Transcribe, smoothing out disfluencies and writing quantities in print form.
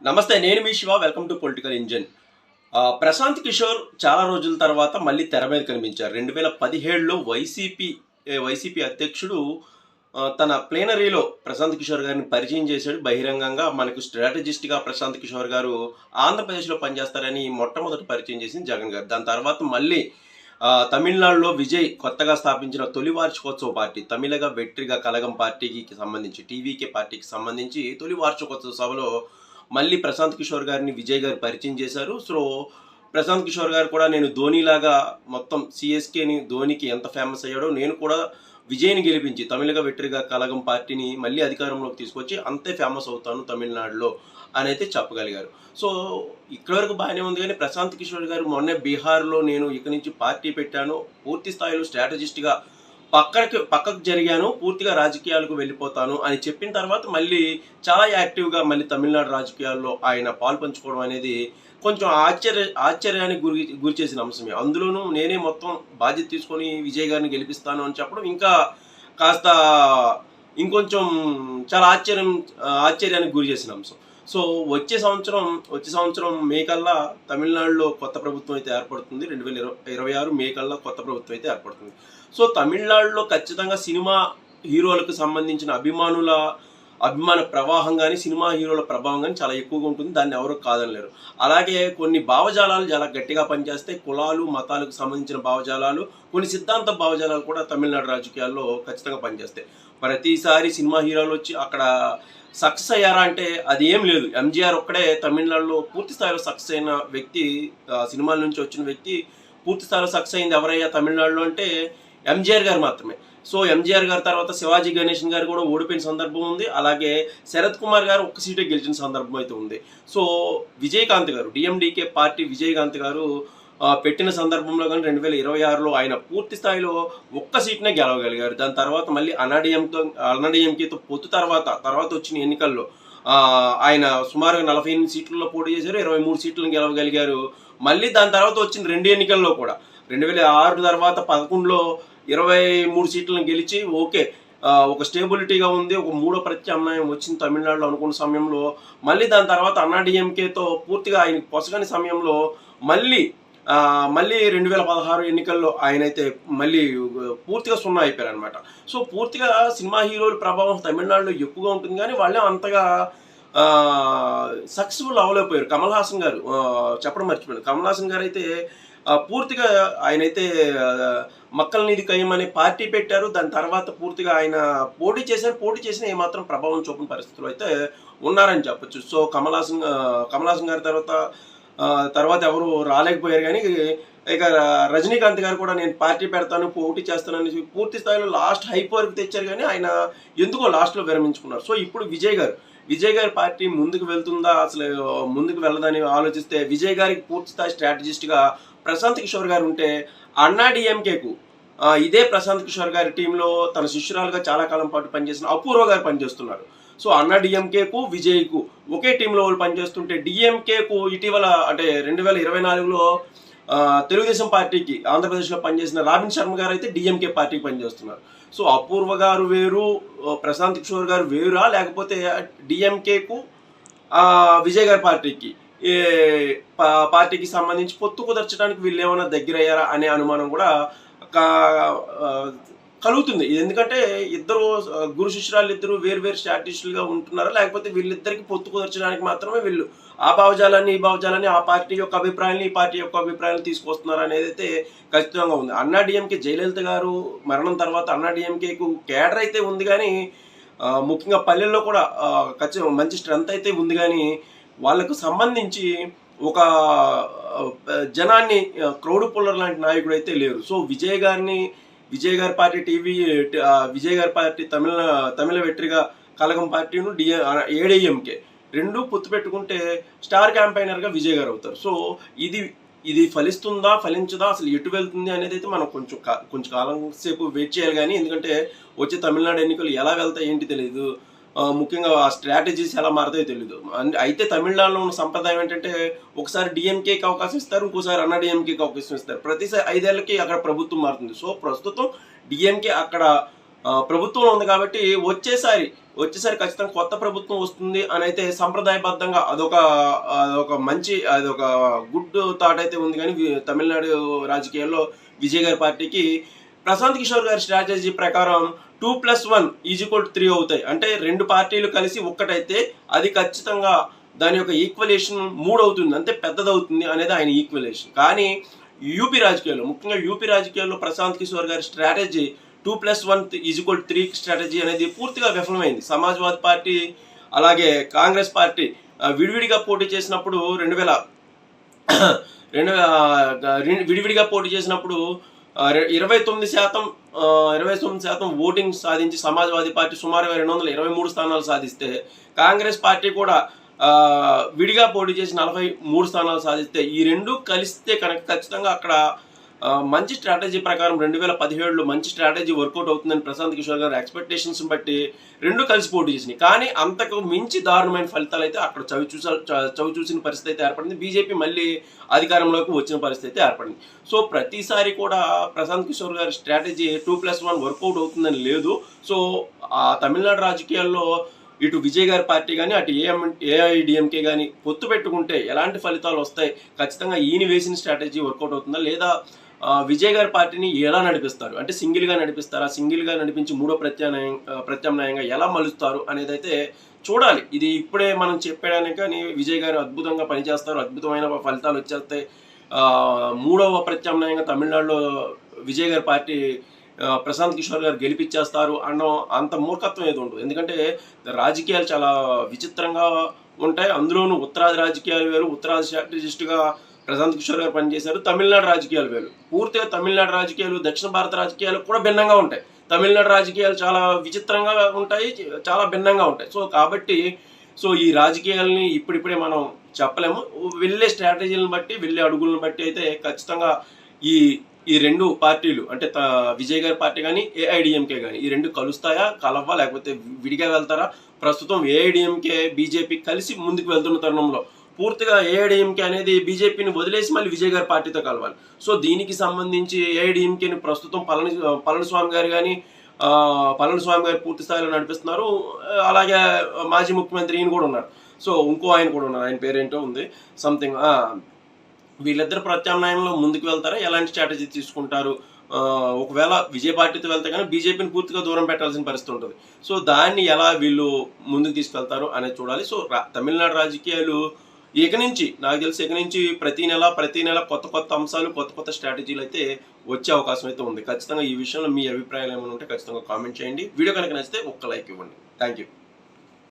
నమస్తే, నేను మీ Shiva. Welcome to political engine. Prashant Kishor చాలా రోజుల తర్వాత మళ్ళీ తెర మీద కనిపించారు. 2017లో వైసీపీ అధ్యక్షుడు తన ప్లేనరీలో ప్రశాంత్ కిషోర్ గారిని పరిచయం చేశాడు బహిరంగంగా. మనకు స్ట్రాటజిస్ట్గా ప్రశాంత్ కిషోర్ గారు ఆంధ్రప్రదేశ్లో పనిచేస్తారని మొట్టమొదటి పరిచయం చేసింది జగన్ గారు. దాని తర్వాత మళ్ళీ తమిళనాడులో విజయ్ కొత్తగా స్థాపించిన తొలి వార్షికోత్సవ పార్టీ తమిళగా వెట్రిగా కలగం పార్టీకి సంబంధించి టీవీకే పార్టీకి సంబంధించి తొలి వార్షికోత్సవ సభలో మళ్ళీ ప్రశాంత్ కిషోర్ గారిని విజయ్ గారు పరిచయం చేశారు. సో ప్రశాంత్ కిషోర్ గారు కూడా నేను ధోనిలాగా మొత్తం సిఎస్కేని ధోనికి ఎంత ఫేమస్ అయ్యాడో నేను కూడా విజయ్ని గెలిపించి తమిళగా వెట్రిగా కలగం పార్టీని మళ్ళీ అధికారంలోకి తీసుకొచ్చి అంతే ఫేమస్ అవుతాను తమిళనాడులో అని అయితే చెప్పగలిగారు. సో ఇక్కడి వరకు బాగానే ఉంది. కానీ ప్రశాంత్ కిషోర్ గారు మొన్నే బీహార్లో నేను ఇక్కడి నుంచి పార్టీ పెట్టాను, పూర్తి స్థాయిలో స్ట్రాటజిస్ట్గా పక్కకు జరిగాను, పూర్తిగా రాజకీయాలకు వెళ్ళిపోతాను అని చెప్పిన తర్వాత మళ్ళీ చాలా యాక్టివ్గా మళ్ళీ తమిళనాడు రాజకీయాల్లో ఆయన పాల్పంచుకోవడం అనేది కొంచెం ఆశ్చర్యానికి గురి చేసిన అంశమే. అందులోనూ నేనే మొత్తం బాధ్యత తీసుకొని విజయ్ గారిని గెలిపిస్తాను అని చెప్పడం ఇంకా కాస్త ఇంకొంచెం చాలా ఆశ్చర్యానికి గురి చేసిన అంశం. సో వచ్చే సంవత్సరం మే కల్లా తమిళనాడులో కొత్త ప్రభుత్వం అయితే ఏర్పడుతుంది. 2026 మే కల్లా కొత్త ప్రభుత్వం అయితే ఏర్పడుతుంది. సో తమిళనాడులో ఖచ్చితంగా సినిమా హీరోలకు సంబంధించిన అభిమాన ప్రవాహం కానీ సినిమా హీరోల ప్రభావం కానీ చాలా ఎక్కువగా ఉంటుంది. దాన్ని ఎవరు కాదనలేరు. అలాగే కొన్ని భావజాలాలు చాలా గట్టిగా పనిచేస్తాయి. కులాలు మతాలకు సంబంధించిన భావజాలాలు, కొన్ని సిద్ధాంత భావజాలాలు కూడా తమిళనాడు రాజకీయాల్లో ఖచ్చితంగా పనిచేస్తాయి. ప్రతిసారి సినిమా హీరోలు వచ్చి అక్కడ సక్సెస్ అయ్యారా అంటే అది ఏం లేదు. ఎంజీఆర్ ఒక్కడే తమిళనాడులో పూర్తి స్థాయిలో సక్సెస్ అయిన వ్యక్తి, సినిమాల నుంచి వచ్చిన వ్యక్తి. పూర్తి స్థాయిలో సక్సెస్ అయింది ఎవరయ్యా తమిళనాడులో అంటే ఎంజీఆర్ గారు మాత్రమే. సో ఎంజీఆర్ గారి తర్వాత శివాజీ గణేషన్ గారు కూడా ఓడిపోయిన సందర్భం ఉంది. అలాగే శరత్ కుమార్ గారు ఒక్క సీటే గెలిచిన సందర్భం అయితే ఉంది. సో విజయకాంత్ గారు, డిఎండికే పార్టీ విజయకాంత్ గారు పెట్టిన సందర్భంలో కానీ 2026లో ఆయన పూర్తి స్థాయిలో ఒక్క సీట్నే గెలవగలిగారు. దాని తర్వాత మళ్ళీ అన్నాడీఎంకేతో పొత్తు తర్వాత వచ్చిన ఎన్నికల్లో ఆయన సుమారుగా 48 సీట్లలో పోటీ చేశారు, 23 సీట్లను గెలవగలిగారు. మళ్ళీ దాని తర్వాత వచ్చిన 2 ఎన్నికల్లో కూడా 2006 తర్వాత 11లో 23 సీట్లను గెలిచి ఓకే ఒక స్టేబిలిటీగా ఉంది, ఒక మూడో ప్రత్యామ్నాయం వచ్చింది తమిళనాడులో అనుకున్న సమయంలో మళ్ళీ దాని తర్వాత అన్నాడీఎంకేతో పూర్తిగా ఆయనకు పొసగని సమయంలో మళ్ళీ 2016 ఎన్నికల్లో ఆయనైతే మళ్ళీ పూర్తిగా సున్నా అయిపోయారు అనమాట. సో పూర్తిగా సినిమా హీరోల ప్రభావం తమిళనాడులో ఎక్కువగా ఉంటుంది, కానీ వాళ్ళే అంతగా సక్సెస్ఫుల్ అవ్వలేకపోయారు. కమల్ హాసన్ గారు చెప్పడం మర్చిపోయారు. కమల్ హాసన్ గారు అయితే పూర్తిగా ఆయనైతే మక్కల నిధి కయ్యం అనే పార్టీ పెట్టారు. దాని తర్వాత పూర్తిగా ఆయన పోటీ చేసిన ఏమాత్రం ప్రభావం చూపిన పరిస్థితులు అయితే ఉన్నారని చెప్పొచ్చు. సో కమల్ హాసన్ గారి తర్వాత ఎవరు రాలేకపోయారు. కానీ ఇక రజనీకాంత్ గారు కూడా నేను పార్టీ పెడతాను, పోటీ చేస్తానని పూర్తి స్థాయిలో లాస్ట్ హైప్ వరకు తెచ్చారు, కానీ ఆయన ఎందుకో లాస్ట్లో విరమించుకున్నారు. సో ఇప్పుడు విజయ్ గారి పార్టీ ముందుకు వెళ్తుందా, అసలు ముందుకు వెళ్ళదని ఆలోచిస్తే విజయ్ గారికి పూర్తి స్థాయి స్ట్రాటజిస్ట్గా ప్రశాంత్ కిషోర్ గారు ఉంటే అన్నాడీఎంకేకు ఇదే ప్రశాంత్ కిషోర్ గారి టీంలో తన శిష్యురాలుగా చాలా కాలం పాటు పనిచేసిన అపూర్వ గారు పనిచేస్తున్నారు. సో అన్నాడీఎంకేకు విజయ్కు ఒకే టీంలో వాళ్ళు పనిచేస్తుంటే డిఎంకేకు ఇటీవల అంటే 2024లో తెలుగుదేశం పార్టీకి ఆంధ్రప్రదేశ్లో పనిచేసిన రాబిన్ శర్మ గారు అయితే డిఎంకే పార్టీకి పనిచేస్తున్నారు. సో అపూర్వ గారు వేరు, ప్రశాంత్ కిషోర్ గారు వేరురా, లేకపోతే డిఎంకేకు విజయ్ గారి పార్టీకి సంబంధించి పొత్తు కుదర్చడానికి వీళ్ళు ఏమైనా దగ్గర అయ్యారా అనే అనుమానం కూడా కలుగుతుంది. ఎందుకంటే ఇద్దరు గురు శిష్యురాలు ఇద్దరు వేరు స్ట్రాటజిస్టులుగా ఉంటున్నారా, లేకపోతే వీళ్ళిద్దరికి పొత్తు కుదర్చడానికి మాత్రమే వీళ్ళు ఆ భావజాలాన్ని ఆ పార్టీ యొక్క అభిప్రాయాన్ని ఈ పార్టీ యొక్క అభిప్రాయాన్ని తీసుకొస్తున్నారు అనేది అయితే ఖచ్చితంగా ఉంది. అన్నాడీఎంకే జయలలిత గారు మరణం తర్వాత అన్నాడీఎంకేకు కేడర్ అయితే ఉంది, కానీ ముఖ్యంగా పల్లెల్లో కూడా ఖచ్చితంగా మంచి స్ట్రెంత్ అయితే ఉంది, కానీ వాళ్ళకు సంబంధించి ఒక జనాన్ని క్రౌడ్ పుల్లర్ లాంటి నాయకుడు అయితే లేరు. సో విజయ్ గారి పార్టీ విజయ్ గారి పార్టీ తమిళ వెట్రిగా కలగం పార్టీను ఏడీఎంకే రెండు పొత్తు పెట్టుకుంటే స్టార్ క్యాంపైనర్గా విజయ్ గారు అవుతారు. సో ఇది ఫలిస్తుందా ఫలించదా, అసలు ఎటు వెళ్తుంది అనేది అయితే మనం కొంచెం కాలం సేపు వెయిట్ చేయాలి. కానీ ఎందుకంటే వచ్చే తమిళనాడు ఎన్నికలు ఎలా వెళ్తాయి ఏంటి తెలియదు, ముఖ్యంగా ఆ స్ట్రాటజీస్ ఎలా మారుతాయో తెలియదు. అయితే తమిళనాడులో ఉన్న సంప్రదాయం ఏంటంటే ఒకసారి డిఎంకేకి అవకాశం ఇస్తారు, ఇంకోసారి అన్నాడీఎంకేకి అవకాశం ఇస్తారు. ప్రతిసారి 5 ఏళ్ళకి అక్కడ ప్రభుత్వం మారుతుంది. సో ప్రస్తుతం డిఎంకే అక్కడ ప్రభుత్వం ఉంది కాబట్టి వచ్చేసారి ఖచ్చితంగా కొత్త ప్రభుత్వం వస్తుంది అని అయితే సంప్రదాయబద్ధంగా అదొక మంచి అదొక గుడ్ థాట్ అయితే ఉంది. కానీ తమిళనాడు రాజకీయాల్లో విజయ్ గారి పార్టీకి ప్రశాంత్ కిషోర్ గారి స్ట్రాటజీ ప్రకారం 2+1 3 అవుతాయి. అంటే 2 పార్టీలు కలిసి ఒక్కటైతే అది ఖచ్చితంగా దాని యొక్క ఈక్వలేషన్ 3 అవుతుంది, అంతే పెద్దదవుతుంది అనేది ఆయన ఈక్వలేషన్. కానీ యూపీ రాజకీయాల్లో, ముఖ్యంగా యూపీ రాజకీయాల్లో ప్రశాంత్ కిషోర్ గారి స్ట్రాటజీ 2+1 3 స్ట్రాటజీ అనేది పూర్తిగా విఫలమైంది. సమాజ్వాదీ పార్టీ అలాగే కాంగ్రెస్ పార్టీ విడివిడిగా పోటీ చేసినప్పుడు విడివిడిగా పోటీ చేసినప్పుడు 29% ఓటింగ్ సాధించి సమాజ్వాదీ పార్టీ సుమారుగా 223 స్థానాలు సాధిస్తే, కాంగ్రెస్ పార్టీ కూడా విడిగా పోటీ చేసి 43 స్థానాలు సాధిస్తే, ఈ రెండు కలిస్తే కనుక ఖచ్చితంగా అక్కడ మంచి స్ట్రాటజీ ప్రకారం 2017లో మంచి స్ట్రాటజీ వర్కౌట్ అవుతుందని ప్రశాంత్ కిషోర్ గారి ఎక్స్పెక్టేషన్స్ బట్టి రెండు కలిసి పోటీ చేసినాయి. కానీ అంతకు మించి దారుణమైన ఫలితాలు అయితే అక్కడ చవి చూసిన పరిస్థితి అయితే ఏర్పడింది. బీజేపీ మళ్ళీ అధికారంలోకి వచ్చిన పరిస్థితి అయితే ఏర్పడింది. సో ప్రతిసారి కూడా ప్రశాంత్ కిషోర్ గారి స్ట్రాటజీ 2+1 వర్కౌట్ అవుతుందని లేదు. సో తమిళనాడు రాజకీయాల్లో ఇటు విజయ్ గారి పార్టీ కానీ అటు ఏఐడిఎంకే కానీ పొత్తు పెట్టుకుంటే ఎలాంటి ఫలితాలు వస్తాయి, ఖచ్చితంగా ఈయన వేసిన స్ట్రాటజీ వర్కౌట్ అవుతుందా లేదా, విజయ్ గారి పార్టీని ఎలా నడిపిస్తారు, అంటే సింగిల్గా నడిపిస్తారా, సింగిల్గా నడిపించి మూడో ప్రత్యామ్నాయంగా ఎలా మలుస్తారు అనేది అయితే చూడాలి. ఇది ఇప్పుడే మనం చెప్పడానికి కానీ విజయ్ గారు అద్భుతంగా పనిచేస్తారు, అద్భుతమైన ఫలితాలు వచ్చేస్తాయి, మూడవ ప్రత్యామ్నాయంగా తమిళనాడులో విజయ్ గారి పార్టీ ప్రశాంత్ కిషోర్ గారు గెలిపించేస్తారు అన్న అంత మూర్ఖత్వం ఏది ఉండదు. ఎందుకంటే రాజకీయాలు చాలా విచిత్రంగా ఉంటాయి. అందులోనూ ఉత్తరాది రాజకీయాలు వేరు, ఉత్తరాది స్ట్రాటజిస్ట్గా ప్రశాంత్ కిషోర్ గారు పనిచేశారు. తమిళనాడు రాజకీయాలు వేరు, పూర్తిగా తమిళనాడు రాజకీయాలు దక్షిణ భారత రాజకీయాలు కూడా భిన్నంగా ఉంటాయి. తమిళనాడు రాజకీయాలు చాలా విచిత్రంగా ఉంటాయి, చాలా భిన్నంగా ఉంటాయి. సో కాబట్టి ఈ రాజకీయాలని ఇప్పుడిప్పుడే మనం చెప్పలేము. వెళ్ళే స్ట్రాటజీలను బట్టి, వెళ్ళే అడుగులను బట్టి అయితే ఖచ్చితంగా ఈ రెండు పార్టీలు అంటే విజయ్ గారి పార్టీ కానీ ఏఐడిఎంకే కానీ ఈ రెండు కలుస్తాయా, కలవా, లేకపోతే విడిగా వెళ్తారా? ప్రస్తుతం ఏఐడిఎంకే బీజేపీ కలిసి ముందుకు వెళ్తున్న తరుణంలో పూర్తిగా ఏఐడిఎంకే అనేది బీజేపీని వదిలేసి మళ్ళీ విజయ్ గారి పార్టీతో కలవాలి. సో దీనికి సంబంధించి ఏఐడిఎంకేని ప్రస్తుతం పళనిస్వామి గారు పూర్తి స్థాయిలో నడిపిస్తున్నారు. అలాగే మాజీ ముఖ్యమంత్రి ఈయన కూడా ఉన్నారు. సో ఇంకో ఆయన కూడా ఉన్నారు, ఆయన పేరేంటో ఉంది సంథింగ్. వీళ్ళిద్దరు ప్రత్యామ్నాయంలో ముందుకు వెళ్తారా, ఎలాంటి స్ట్రాటజీ తీసుకుంటారు? ఒకవేళ విజయ్ పార్టీతో వెళ్తే కానీ బీజేపీని పూర్తిగా దూరం పెట్టాల్సిన పరిస్థితి ఉంటుంది. సో దాన్ని ఎలా వీళ్ళు ముందుకు తీసుకెళ్తారు అనేది చూడాలి. సో తమిళనాడు రాజకీయాలు నాకు తెలిసి ప్రతి నెల కొత్త అంశాలు, కొత్త స్ట్రాటజీలు అయితే వచ్చే అవకాశం అయితే ఉంది. ఖచ్చితంగా ఈ విషయంలో మీ అభిప్రాయాలు ఏమైనా ఉంటే ఖచ్చితంగా కామెంట్ చేయండి. వీడియో కనుక నచ్చితే ఒక్క లైక్ ఇవ్వండి. Thank you.